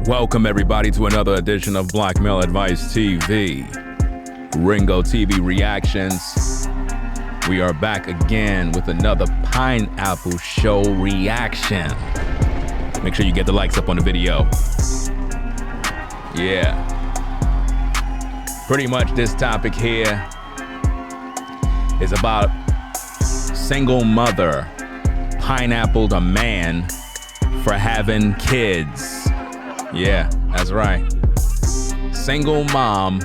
Welcome everybody to another edition of Black Male Advice TV. Ringo TV reactions. We are back again with another Pineapple Show reaction. Make sure you get the likes up on the video. Yeah. Pretty much this topic here is about single mother pineappled a man for having kids. Yeah, that's right. Single mom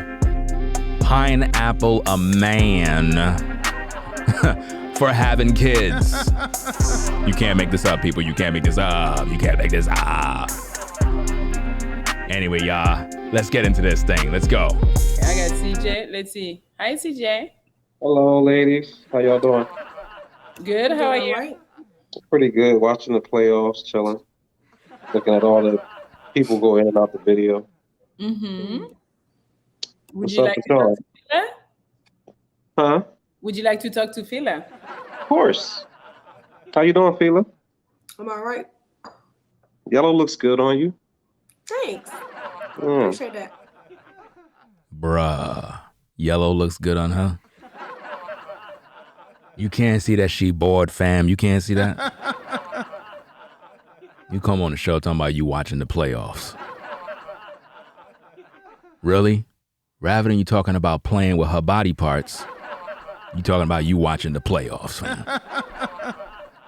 pineapple a man for having kids. You can't make this up, people. You can't make this up. You can't make this up. Anyway, y'all, let's get into this thing. Let's go. I got CJ. Let's see. Hi, CJ. Hello, ladies. How y'all doing? Good. How are you? Pretty good. Watching the playoffs, chilling, looking at all the people go in and out the video. Mm-hmm. Would What's you up like with to talk y'all? to Phila? Huh? Would you like to talk to Phila? Of course. How you doing, Phila? I'm all right. Yellow looks good on you. Thanks. Mm. Appreciate that. Bruh. Yellow looks good on her. You can't see that she bored, fam. You can't see that? You come on the show talking about you watching the playoffs. Really? Rather than you talking about playing with her body parts, you talking about you watching the playoffs, fam.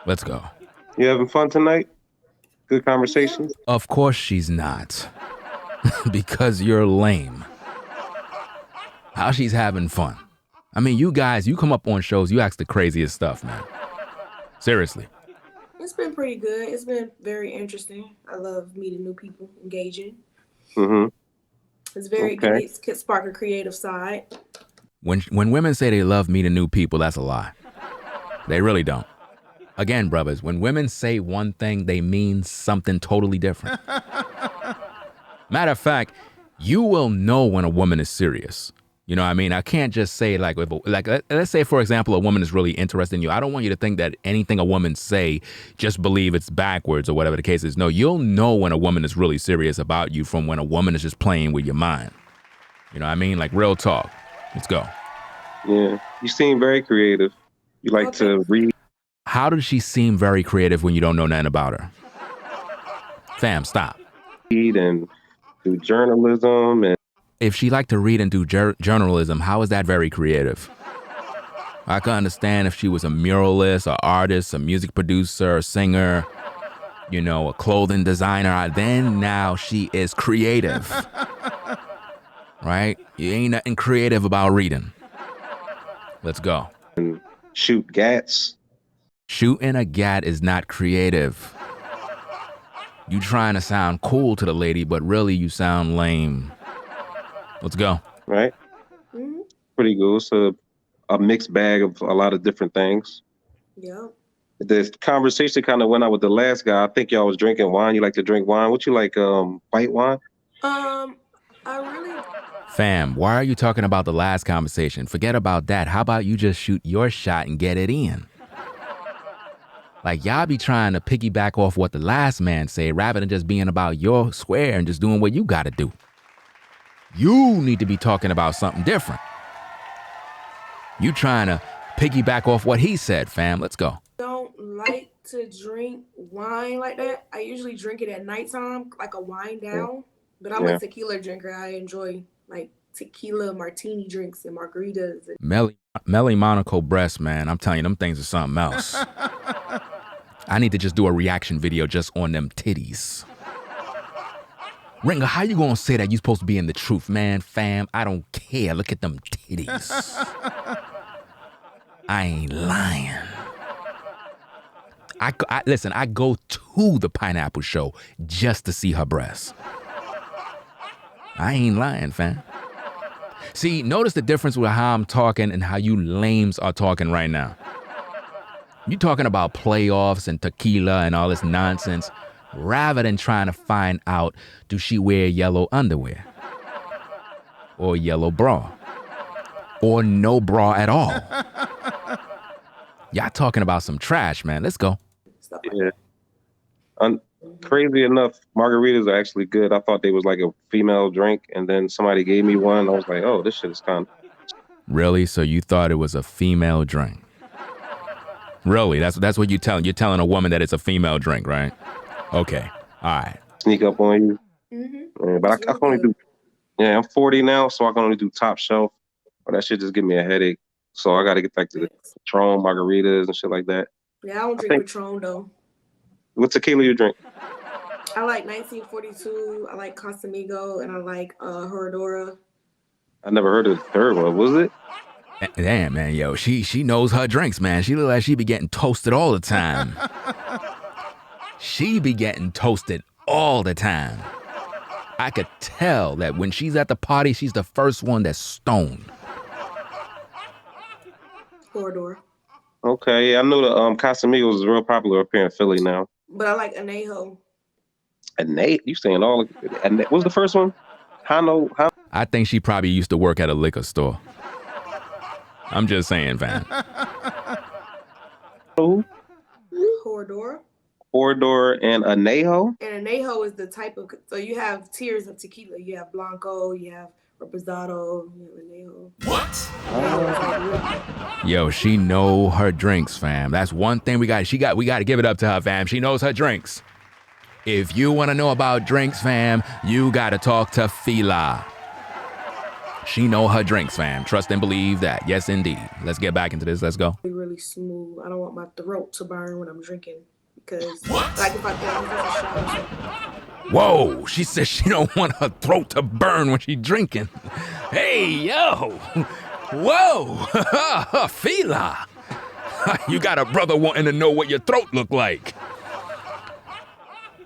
Let's go. You having fun tonight? Good conversations? Of course she's not. Because you're lame. How she's having fun? I mean, you guys, you come up on shows, you ask the craziest stuff, man. Seriously. It's been pretty good. It's been very interesting. I love meeting new people, engaging. Mm-hmm. It's very good. It could spark a creative side. When women say they love meeting new people, that's a lie. They really don't. Again, brothers, when women say one thing, they mean something totally different. Matter of fact, you will know when a woman is serious. You know what I mean? I can't just say let's say, for example, a woman is really interested in you. I don't want you to think that anything a woman say, just believe it's backwards or whatever the case is. No, you'll know when a woman is really serious about you from when a woman is just playing with your mind. You know what I mean? Like real talk. Let's go. Yeah. You seem very creative. You like to read. How does she seem very creative when you don't know nothing about her? Fam, stop. And do journalism and If she liked to read and do journalism, how is that very creative? I could understand if she was a muralist, an artist, a music producer, a singer, you know, a clothing designer. Then now she is creative. Right? You ain't nothing creative about reading. Let's go. and shoot gats. Shooting a gat is not creative. You trying to sound cool to the lady, but really you sound lame. Let's go. Right? Mm-hmm. Pretty good. So a mixed bag of a lot of different things. Yeah. The conversation kind of went out with the last guy. I think y'all was drinking wine. You like to drink wine. What you like, white wine? I really. Fam, why are you talking about the last conversation? Forget about that. How about you just shoot your shot and get it in? Like, y'all be trying to piggyback off what the last man said rather than just being about your square and just doing what you gotta do. You need to be talking about something different. You trying to piggyback off what he said, fam. Let's go. Don't like to drink wine like that. I usually drink it at nighttime, like a wind down. But I'm a tequila drinker. I enjoy like tequila martini drinks and margaritas. Melly Monaco breasts, man. I'm telling you, them things are something else. I need to just do a reaction video just on them titties. Ringo, how you gonna say that you supposed to be in the truth, man? Fam, I don't care. Look at them titties. I ain't lying. Listen, I go to the Pineapple Show just to see her breasts. I ain't lying, fam. See, notice the difference with how I'm talking and how you lames are talking right now. You talking about playoffs and tequila and all this nonsense rather than trying to find out, do she wear yellow underwear? Or yellow bra? Or no bra at all? Y'all talking about some trash, man. Let's go. Yeah. Crazy enough, margaritas are actually good. I thought they was like a female drink, and then somebody gave me one. I was like, oh, this shit is kind of. Really? So you thought it was a female drink? Really? That's what you're telling. You're telling a woman that it's a female drink, right? Okay. All right. Sneak up on you. Mm-hmm. But I can only do. Yeah, I'm 40 now, so I can only do top shelf. But that shit just give me a headache. So I got to get back to the Patron margaritas and shit like that. Yeah, I don't drink Patron though. What tequila you drink? I like 1942. I like Casamigo, and I like Herradura. I never heard of the third one. Was it? Damn, man, yo, she knows her drinks, man. She look like she be getting toasted all the time. She be getting toasted all the time. I could tell that when she's at the party, she's the first one that's stoned. Herradura. Okay, yeah, I know the Casamigos is real popular up here in Philly now. But I like Anejo. Anejo? You saying all? What was the first one? Hano. I think she probably used to work at a liquor store. I'm just saying, fam. Who? Herradura. Herradura and Anejo. And Anejo is the type of. So you have tiers of tequila. You have Blanco. You have Reposado. You have Anejo. Yo, she know her drinks, fam. That's one thing we got. We got to give it up to her, fam. She knows her drinks. If you want to know about drinks, fam, you got to talk to Fila. She know her drinks, fam. Trust and believe that. Yes, indeed. Let's get back into this. Let's go. Really smooth. I don't want my throat to burn when I'm drinking because, like, if I get Whoa, she says she don't want her throat to burn when she drinking. Hey, yo. Whoa. Fila. You got a brother wanting to know what your throat look like.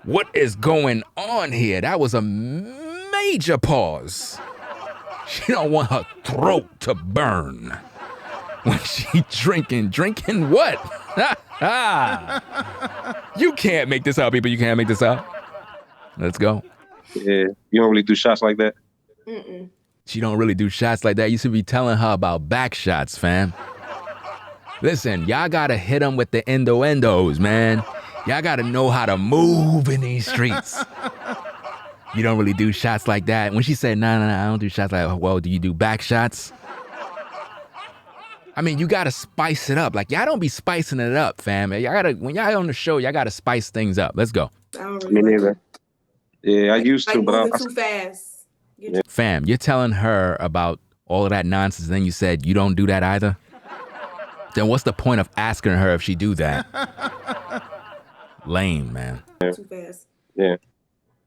What is going on here? That was a major pause. She don't want her throat to burn when she drinking. Drinking what? You can't make this up, people. You can't make this up. Let's go. Yeah, you don't really do shots like that? Mm-mm. She don't really do shots like that. You should be telling her about back shots, fam. Listen, y'all gotta hit them with the endos, man. Y'all gotta know how to move in these streets. You don't really do shots like that. When she said, no, I don't do shots like that. Well, do you do back shots? I mean, you gotta spice it up. Like, y'all don't be spicing it up, fam. Y'all gotta, when y'all on the show, y'all gotta spice things up. Let's go. I don't really Me neither. Yeah, I used to, but moving too fast. Yeah. Fam, you're telling her about all of that nonsense, then you said you don't do that either? Then what's the point of asking her if she do that? Lame, man. Too fast. Yeah.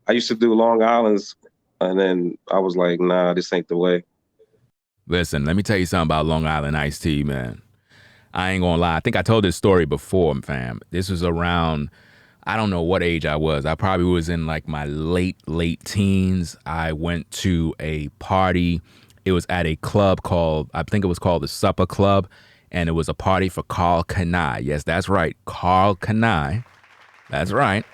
I used to do Long Island's, and then I was like, nah, this ain't the way. Listen, let me tell you something about Long Island iced tea, man. I ain't gonna lie. I think I told this story before, fam. This was around, I don't know what age I was. I probably was in like my late teens. I went to a party. It was at a club called, I think it was called the Supper Club, and it was a party for Carl Kanai. Yes, that's right. Carl Kanai. That's right.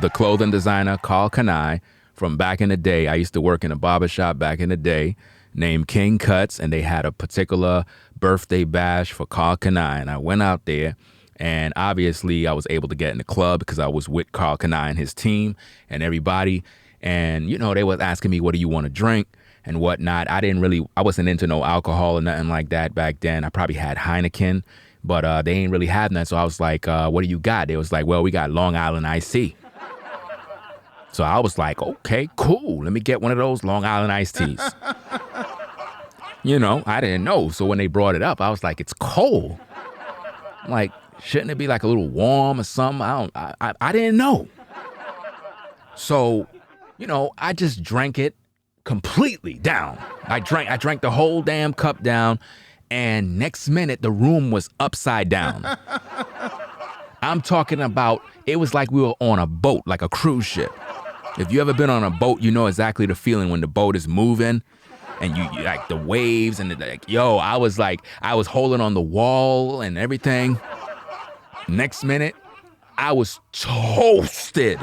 The clothing designer, Carl Kanai, from back in the day. I used to work in a barbershop back in the day named King Cuts, and they had a particular birthday bash for Carl Kanai. And I went out there, and obviously I was able to get in the club because I was with Carl Kanai and his team and everybody. And, you know, they was asking me, what do you want to drink and whatnot. I wasn't into no alcohol or nothing like that back then. I probably had Heineken, but they ain't really having that. So I was like, what do you got? They was like, well, we got Long Island iced tea. So I was like, okay, cool. Let me get one of those Long Island iced teas. You know, I didn't know. So when they brought it up, I was like, it's cold. I'm like, shouldn't it be like a little warm or something? I didn't know. So, you know, I just drank it completely down. I drank the whole damn cup down, and next minute the room was upside down. I'm talking about, it was like we were on a boat, like a cruise ship. If you ever been on a boat, you know exactly the feeling when the boat is moving and you like the waves and I was holding on the wall and everything. Next minute, I was toasted.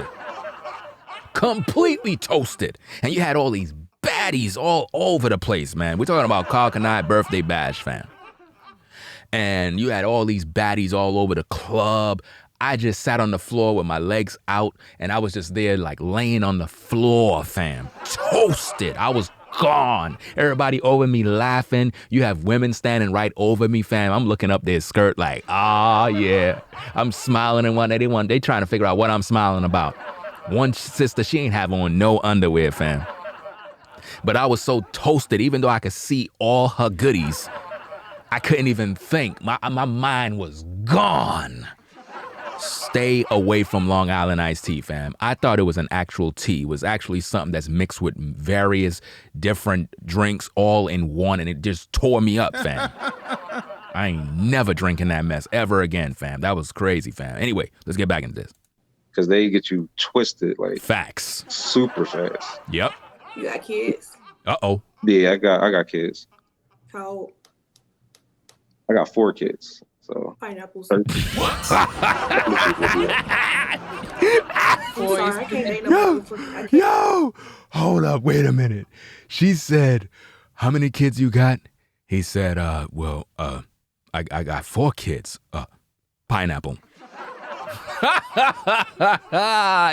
Completely toasted. And you had all these baddies all over the place, man. We're talking about Carl Kanai birthday bash, fam. And you had all these baddies all over the club. I just sat on the floor with my legs out, and I was just there like laying on the floor, fam. Toasted. I was gone. Everybody over me laughing. You have women standing right over me, fam. I'm looking up their skirt like, oh yeah. I'm smiling and they trying to figure out what I'm smiling about. One sister, she ain't have on no underwear, fam. But I was so toasted, even though I could see all her goodies, I couldn't even think. My mind was gone. Stay away from Long Island iced tea, fam. I thought it was an actual tea. It was actually something that's mixed with various different drinks all in one, and it just tore me up, fam. I ain't never drinking that mess ever again, fam. That was crazy, fam. Anyway, let's get back into this. Because they get you twisted like facts super fast. Yep. You got kids? Uh-oh. Yeah, I got kids. How old? I got 4 kids. So pineapples. Yo, hold up, wait a minute. She said, how many kids you got? He said, I got 4 kids. Pineapple.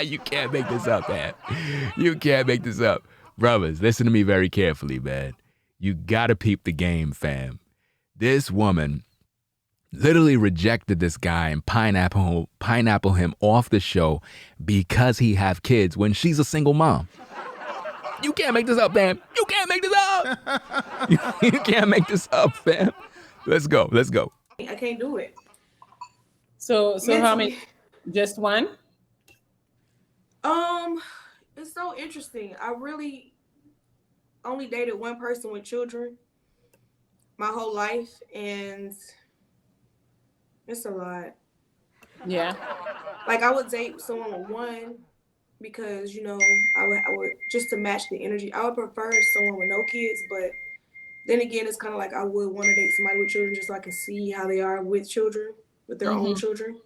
You can't make this up, man. You can't make this up. Brothers, listen to me very carefully, man. You gotta peep the game, fam. This woman literally rejected this guy and pineapple him off the show because he have kids when she's a single mom. You can't make this up, fam. You can't make this up. You can't make this up, fam. Let's go. I can't do it. So how many? Just one? It's so interesting. I really only dated one person with children my whole life, and it's a lot. Yeah. Like, I would date someone with one because, you know, I would just to match the energy. I would prefer someone with no kids, but then again, it's kind of like I would want to date somebody with children just so I can see how they are with children, with their own children.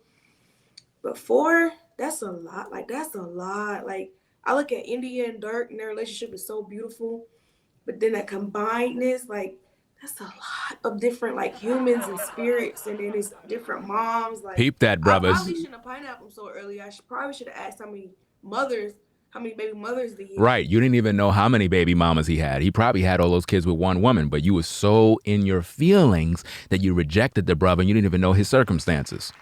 But 4, that's a lot. Like, that's a lot. Like, I look at India and Dirk, and their relationship is so beautiful. But then that combinedness, like, that's a lot of different, like, humans and spirits, and then it's different moms. Like, peep that, brothers. I probably shouldn't have pineappled so early. I probably should have asked how many baby mothers did he have? Right. You didn't even know how many baby mamas he had. He probably had all those kids with one woman, but you were so in your feelings that you rejected the brother and you didn't even know his circumstances.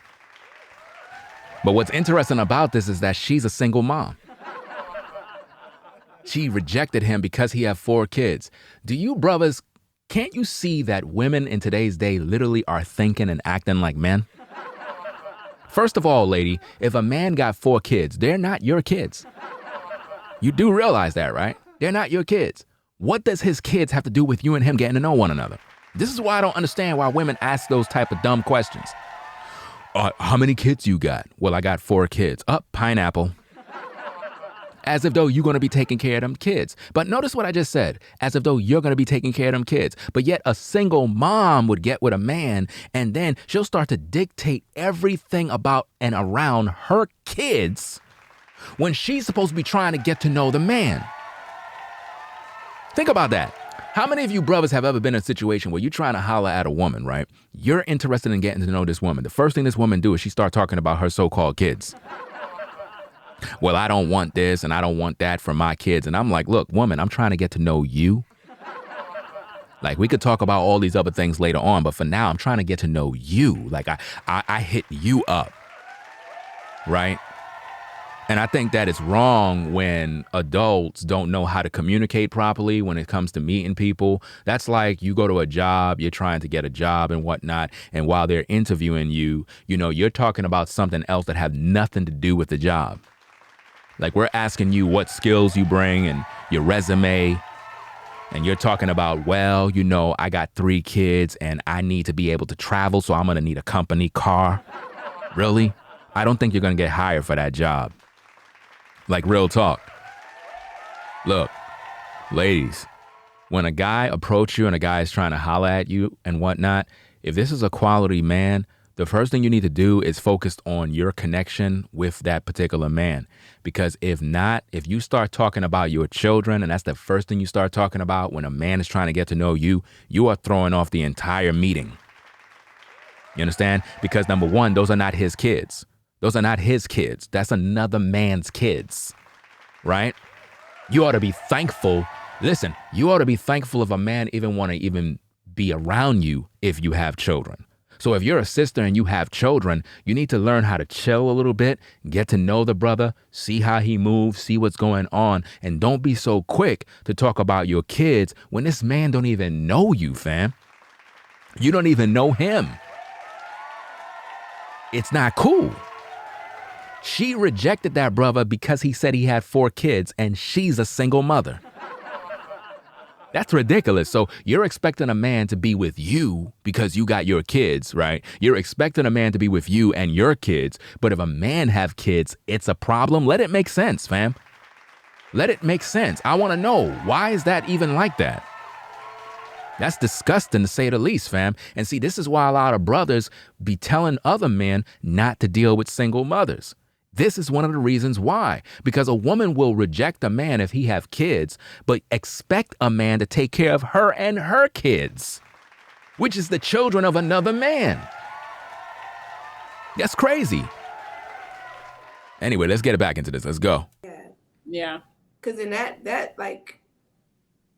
But what's interesting about this is that she's a single mom. She rejected him because he had 4 kids. Do you brothers, can't you see that women in today's day literally are thinking and acting like men? First of all, lady, if a man got 4 kids, they're not your kids. You do realize that, right? They're not your kids. What does his kids have to do with you and him getting to know one another? This is why I don't understand why women ask those type of dumb questions. How many kids you got? Well, I got 4 kids. Pineapple. As if though you're going to be taking care of them kids. But notice what I just said. As if though you're going to be taking care of them kids. But yet a single mom would get with a man and then she'll start to dictate everything about and around her kids when she's supposed to be trying to get to know the man. Think about that. How many of you brothers have ever been in a situation where you're trying to holler at a woman, right? You're interested in getting to know this woman. The first thing this woman do is she start talking about her so-called kids. Well, I don't want this and I don't want that for my kids. And I'm like, look, woman, I'm trying to get to know you. Like, we could talk about all these other things later on, but for now, I'm trying to get to know you. Like, I hit you up, right? And I think that it's wrong when adults don't know how to communicate properly when it comes to meeting people. That's like you go to a job, you're trying to get a job and whatnot, and while they're interviewing you, you know, you're talking about something else that have nothing to do with the job. Like, we're asking you what skills you bring and your resume, and you're talking about, well, you know, I got 3 kids and I need to be able to travel, so I'm going to need a company car. Really? I don't think you're going to get hired for that job. Like, real talk. Look, ladies, when a guy approaches you and a guy is trying to holler at you and whatnot, if this is a quality man, the first thing you need to do is focus on your connection with that particular man. Because if not, if you start talking about your children and that's the first thing you start talking about when a man is trying to get to know you, you are throwing off the entire meeting. You understand? Because number one, those are not his kids. Those are not his kids. That's another man's kids, right? You ought to be thankful. Listen, you ought to be thankful if a man even want to even be around you if you have children. So if you're a sister and you have children, you need to learn how to chill a little bit, get to know the brother, see how he moves, see what's going on, and don't be so quick to talk about your kids when this man don't even know you, fam. You don't even know him. It's not cool. She rejected that brother because he said he had 4 kids and she's a single mother. That's ridiculous. So you're expecting a man to be with you because you got your kids, right? You're expecting a man to be with you and your kids. But if a man have kids, it's a problem. Let it make sense, fam. Let it make sense. I want to know, why is that even like that? That's disgusting to say the least, fam. And see, this is why a lot of brothers be telling other men not to deal with single mothers. This is one of the reasons why, because a woman will reject a man if he have kids, but expect a man to take care of her and her kids, which is the children of another man. That's crazy. Anyway, let's get it back into this. Let's go. Yeah. Because in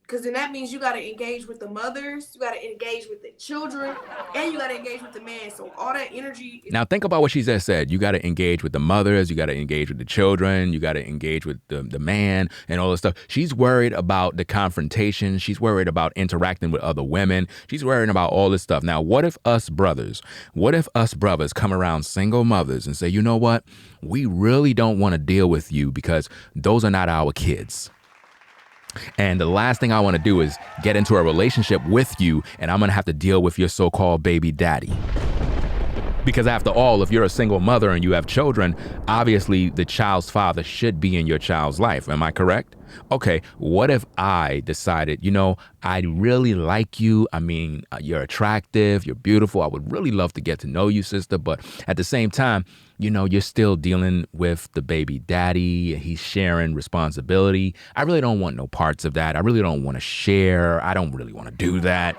because then that means you got to engage with the mothers, you got to engage with the children, and you got to engage with the man. So all that energy. Now think about what she just said. You got to engage with the mothers, you got to engage with the children, you got to engage with the man and all this stuff. She's worried about the confrontation. She's worried about interacting with other women. She's worried about all this stuff. Now, what if us brothers come around single mothers and say, you know what? We really don't want to deal with you because those are not our kids. And the last thing I want to do is get into a relationship with you and I'm going to have to deal with your so-called baby daddy. Because after all, if you're a single mother and you have children, obviously the child's father should be in your child's life. Am I correct? Okay, what if I decided, you know, I really like you. I mean, you're attractive, you're beautiful. I would really love to get to know you, sister. But at the same time, you know, you're still dealing with the baby daddy. He's sharing responsibility. I really don't want no parts of that. I really don't want to share. I don't really want to do that.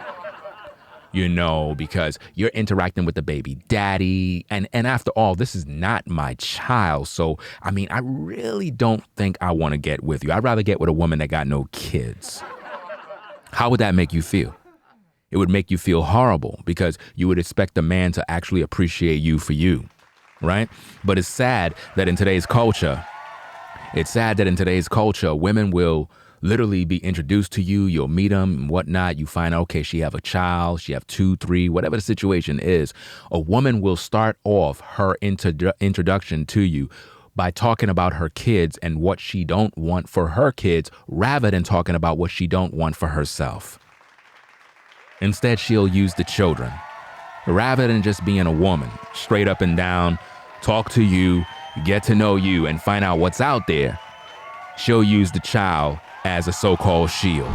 You know, because you're interacting with the baby daddy. And after all, this is not my child. So, I mean, I really don't think I want to get with you. I'd rather get with a woman that got no kids. How would that make you feel? It would make you feel horrible because you would expect a man to actually appreciate you for you, right? But it's sad that in today's culture, women will literally be introduced to you, you'll meet them and whatnot. You find out, okay, she have a child, she have 2, 3, whatever the situation is. A woman will start off her introduction to you by talking about her kids and what she don't want for her kids rather than talking about what she don't want for herself. Instead, she'll use the children rather than just being a woman, straight up and down, talk to you, get to know you and find out what's out there. She'll use the child as a so-called shield.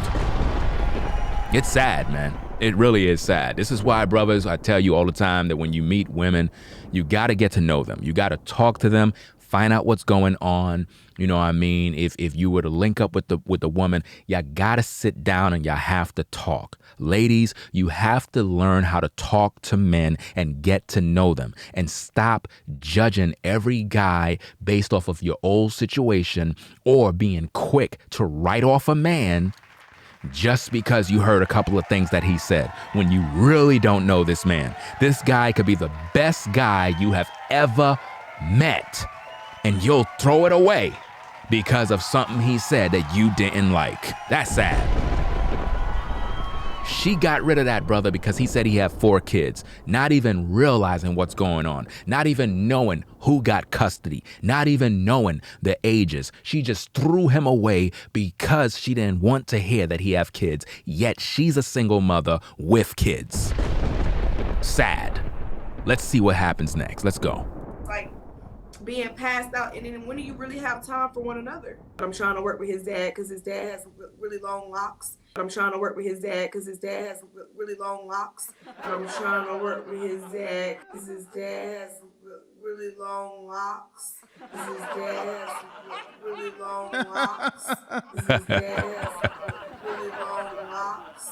It's sad, man. It really is sad. This is why, brothers, I tell you all the time that when you meet women, you got to get to know them. You got to talk to them, find out what's going on. You know what I mean? If you were to link up with the woman, you got to sit down and you have to talk. Ladies, you have to learn how to talk to men and get to know them and stop judging every guy based off of your old situation or being quick to write off a man just because you heard a couple of things that he said when you really don't know this man. This guy could be the best guy you have ever met, and you'll throw it away because of something he said that you didn't like. That's sad. She got rid of that brother because he said he had 4 kids, not even realizing what's going on, not even knowing who got custody, not even knowing the ages. She just threw him away because she didn't want to hear that he have kids, yet she's a single mother with kids. Sad. Let's see what happens next. Let's go. Like being passed out, and then when do you really have time for one another? I'm trying to work with his dad because his dad has really long locks. I'm trying to work with his dad because his dad has really long locks. I'm trying to work with his dad because his dad has really long locks. His dad has really long locks. His dad has really long locks.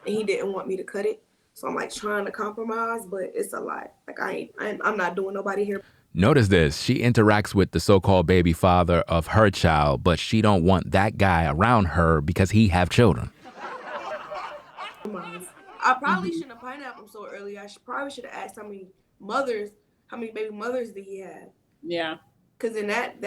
And he didn't want me to cut it. So I'm like trying to compromise, but it's a lot. Like I'm not doing nobody here. Notice this. She interacts with the so-called baby father of her child, but she don't want that guy around her because he have children. I probably shouldn't have pineapple so early. Probably should have asked how many baby mothers did he have? Yeah. Because then that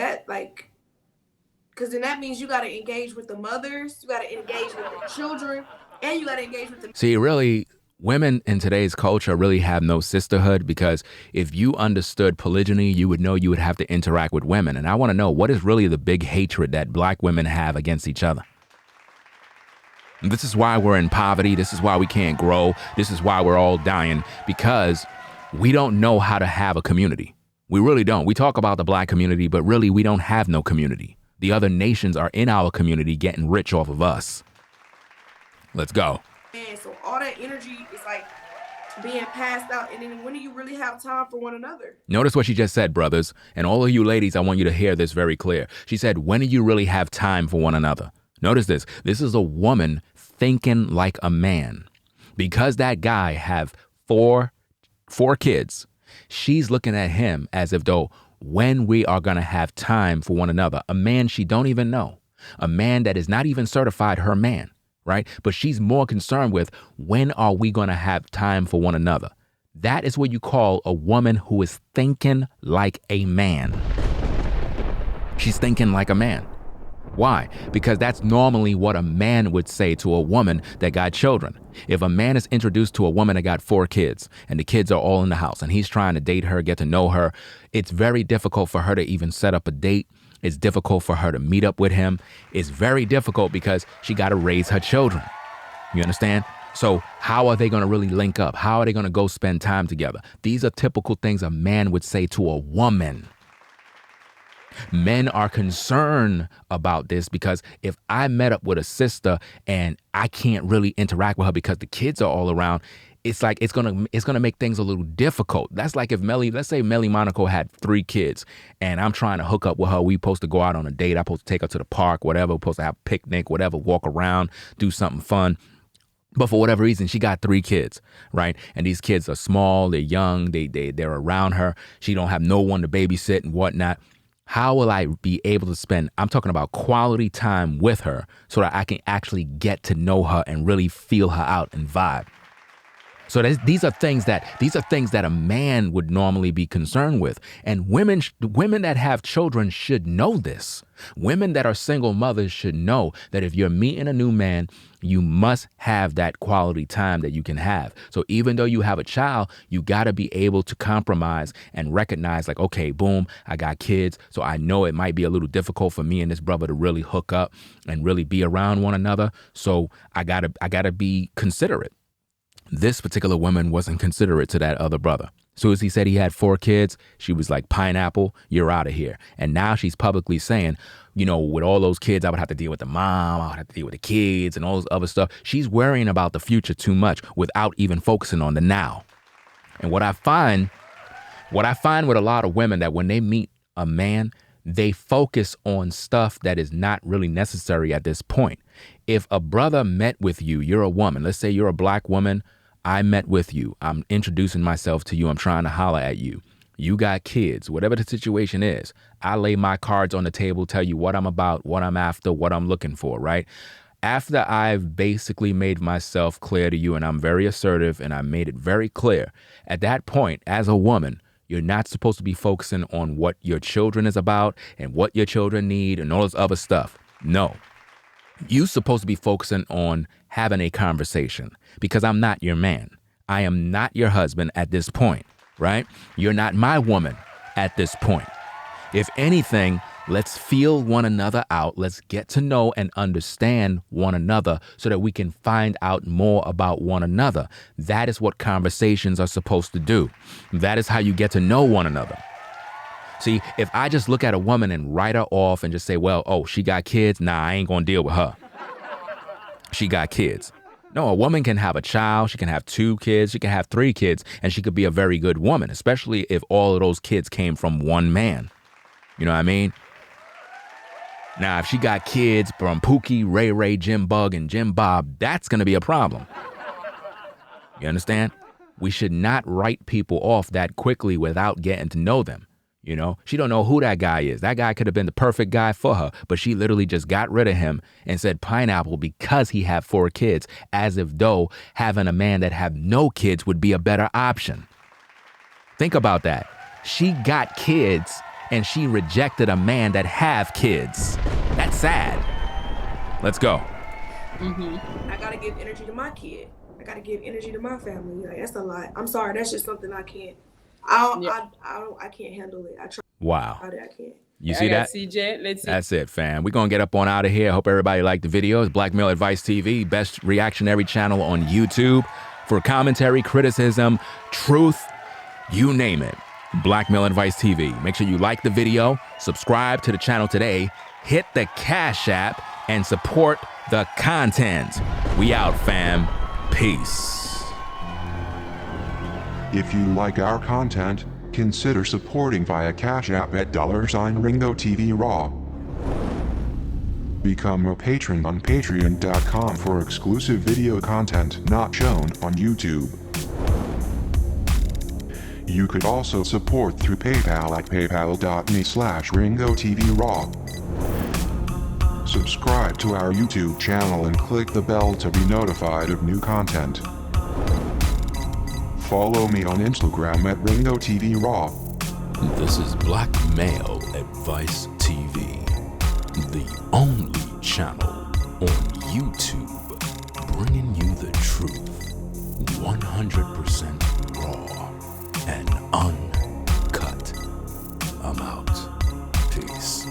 means you got to engage with the mothers, you got to engage with the children, and you got to engage with the... See, really, women in today's culture really have no sisterhood, because if you understood polygyny, you would know you would have to interact with women. And I want to know, what is really the big hatred that black women have against each other? And this is why we're in poverty. This is why we can't grow. This is why we're all dying, because we don't know how to have a community. We really don't. We talk about the black community, but really we don't have no community. The other nations are in our community getting rich off of us. Let's go. And so all that energy is like being passed out. And then when do you really have time for one another? Notice what she just said, brothers. And all of you ladies, I want you to hear this very clear. She said, when do you really have time for one another? Notice this. This is a woman thinking like a man. Because that guy have four kids, she's looking at him as if though when we are going to have time for one another. A man she don't even know. A man that is not even certified her man, right? But she's more concerned with, when are we going to have time for one another? That is what you call a woman who is thinking like a man. She's thinking like a man. Why? Because that's normally what a man would say to a woman that got children. If a man is introduced to a woman that got 4 kids and the kids are all in the house and he's trying to date her, get to know her, it's very difficult for her to even set up a date. It's difficult for her to meet up with him. It's very difficult because she got to raise her children. You understand? So how are they going to really link up? How are they going to go spend time together? These are typical things a man would say to a woman. Men are concerned about this because if I met up with a sister and I can't really interact with her because the kids are all around, it's like it's gonna make things a little difficult. That's like if let's say Melly Monaco had 3 kids and I'm trying to hook up with her. We supposed to go out on a date. I'm supposed to take her to the park, whatever. We're supposed to have a picnic, whatever, walk around, do something fun. But for whatever reason, she got 3 kids, right? And these kids are small, they're young, they're around her. She don't have no one to babysit and whatnot. How will I be able to spend, I'm talking about quality time with her so that I can actually get to know her and really feel her out and vibe? So these are things that a man would normally be concerned with. And women that have children should know this. Women that are single mothers should know that if you're meeting a new man, you must have that quality time that you can have. So even though you have a child, you got to be able to compromise and recognize like, okay, boom, I got kids. So I know it might be a little difficult for me and this brother to really hook up and really be around one another. So I gotta be considerate. This particular woman wasn't considerate to that other brother. As soon as he said he had 4 kids, she was like, pineapple, you're out of here. And now she's publicly saying, with all those kids, I would have to deal with the mom, I would have to deal with the kids and all this other stuff. She's worrying about the future too much without even focusing on the now. And what I find with a lot of women, that when they meet a man, they focus on stuff that is not really necessary at this point. If a brother met with you, you're a woman, let's say you're a black woman, I met with you, I'm introducing myself to you, I'm trying to holler at you. You got kids, whatever the situation is, I lay my cards on the table, tell you what I'm about, what I'm after, what I'm looking for, right? After I've basically made myself clear to you and I'm very assertive and I made it very clear, at that point, as a woman, you're not supposed to be focusing on what your children is about and what your children need and all this other stuff. No. You're supposed to be focusing on having a conversation, because I'm not your man. I am not your husband at this point, right? You're not my woman at this point. If anything, let's feel one another out. Let's get to know and understand one another so that we can find out more about one another. That is what conversations are supposed to do. That is how you get to know one another. See, if I just look at a woman and write her off and just say, well, oh, she got kids. Nah, I ain't going to deal with her. She got kids. No, a woman can have a child. She can have 2 kids. She can have 3 kids. And she could be a very good woman, especially if all of those kids came from one man. You know what I mean? Now, if she got kids from Pookie, Ray Ray, Jim Bug, and Jim Bob, that's going to be a problem. You understand? We should not write people off that quickly without getting to know them. You know, she don't know who that guy is. That guy could have been the perfect guy for her, but she literally just got rid of him and said pineapple because he had 4 kids, as if though having a man that have no kids would be a better option. Think about that. She got kids and she rejected a man that have kids. That's sad. Let's go. I gotta give energy to my kid. I gotta give energy to my family. Like, that's a lot. I'm sorry. That's just something I can't. I can't handle it. I try. Wow. I can't. You see that? CJ, let's see. That's it, fam. We're going to get up on out of here. Hope everybody liked the video. It's Black Male Advice TV, best reactionary channel on YouTube. For commentary, criticism, truth, you name it. Black Male Advice TV. Make sure you like the video, subscribe to the channel today, hit the Cash App, and support the content. We out, fam. Peace. If you like our content, consider supporting via Cash App at $Ringo TV Raw. Become a patron on patreon.com for exclusive video content not shown on YouTube. You could also support through PayPal at paypal.me/Ringo TV Raw. Subscribe to our YouTube channel and click the bell to be notified of new content. Follow me on Instagram at Ringo TV Raw. This is Black Male Advice TV, the only channel on YouTube bringing you the truth, 100% raw and uncut. I'm out. Peace.